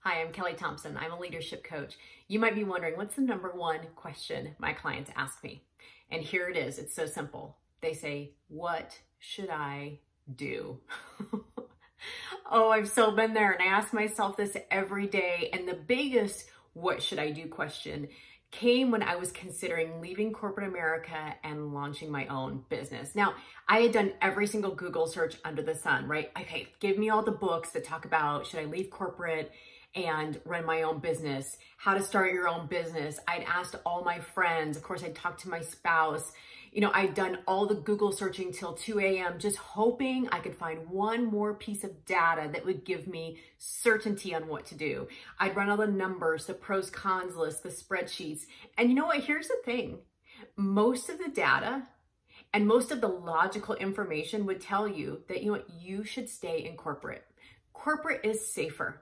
Hi, I'm Kelli Thompson. I'm a leadership coach. You might be wondering, what's the number one question my clients ask me? And here it is. It's so simple. They say, what should I do? Oh, I've so been there. And I ask myself this every day. And the biggest what should I do question came when I was considering leaving corporate America and launching my own business. Now, I had done every single Google search under the sun, right? Okay, give me all the books that talk about, should I leave corporate and run my own business, how to start your own business. I'd asked all my friends. Of course, I'd talked to my spouse. I'd done all the Google searching till 2 a.m. just hoping I could find one more piece of data that would give me certainty on what to do. I'd run all the numbers, the pros, cons list, the spreadsheets. And you know what? Here's the thing. Most of the data and most of the logical information would tell you that, you should stay in corporate. Corporate is safer.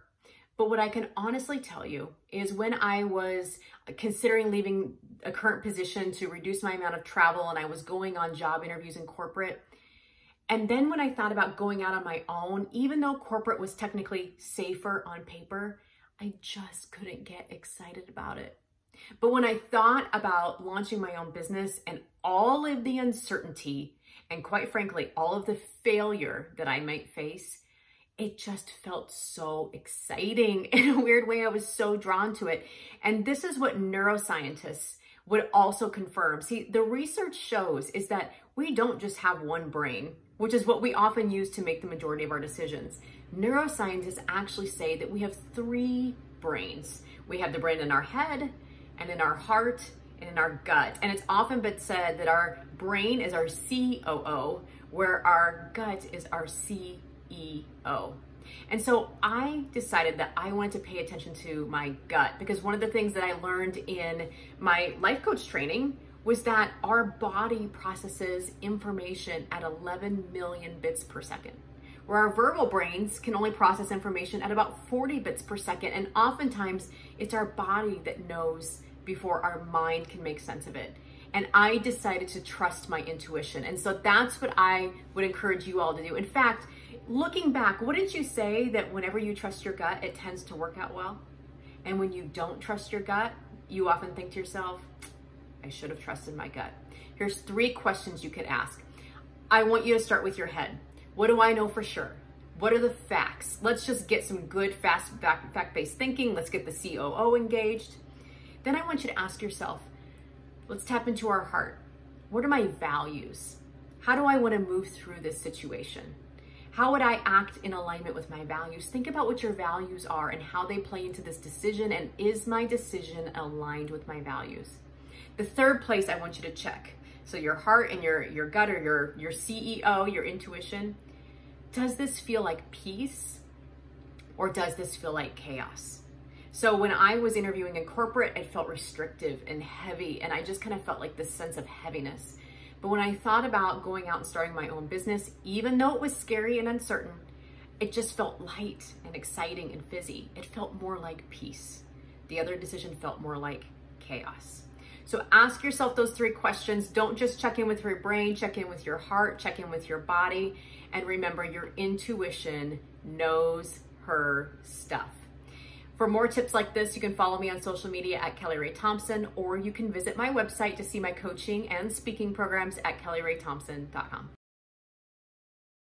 But what I can honestly tell you is when I was considering leaving a current position to reduce my amount of travel and I was going on job interviews in corporate, and then when I thought about going out on my own, even though corporate was technically safer on paper, I just couldn't get excited about it. But when I thought about launching my own business and all of the uncertainty and quite frankly, all of the failure that I might face, it just felt so exciting. In a weird way, I was so drawn to it. And this is what neuroscientists would also confirm. See, the research shows is that we don't just have one brain, which is what we often use to make the majority of our decisions. Neuroscientists actually say that we have three brains. We have the brain in our head and in our heart and in our gut. And it's often been said that our brain is our COO, where our gut is our CEO. And so I decided that I wanted to pay attention to my gut because one of the things that I learned in my life coach training was that our body processes information at 11 million bits per second, where our verbal brains can only process information at about 40 bits per second. And oftentimes it's our body that knows before our mind can make sense of it. And I decided to trust my intuition. And so that's what I would encourage you all to do. In fact, looking back, wouldn't you say that whenever you trust your gut, it tends to work out well? And when you don't trust your gut, you often think to yourself, I should have trusted my gut. Here's 3 questions you could ask. I want you to start with your head. What do I know for sure? What are the facts? Let's just get some good, fast, fact-based thinking. Let's get the COO engaged. Then I want you to ask yourself, let's tap into our heart. What are my values? How do I want to move through this situation? How would I act in alignment with my values? Think about what your values are and how they play into this decision, and is my decision aligned with my values? The third place I want you to check, so your heart and your gut or your CEO, your intuition, does this feel like peace or does this feel like chaos? So when I was interviewing in corporate, it felt restrictive and heavy, and I just kind of felt like this sense of heaviness. But when I thought about going out and starting my own business, even though it was scary and uncertain, it just felt light and exciting and fizzy. It felt more like peace. The other decision felt more like chaos. So ask yourself those 3 questions. Don't just check in with your brain, check in with your heart, check in with your body. And remember, your intuition knows her stuff. For more tips like this, you can follow me on social media at Kelli Ray Thompson, or you can visit my website to see my coaching and speaking programs at kellyraythompson.com.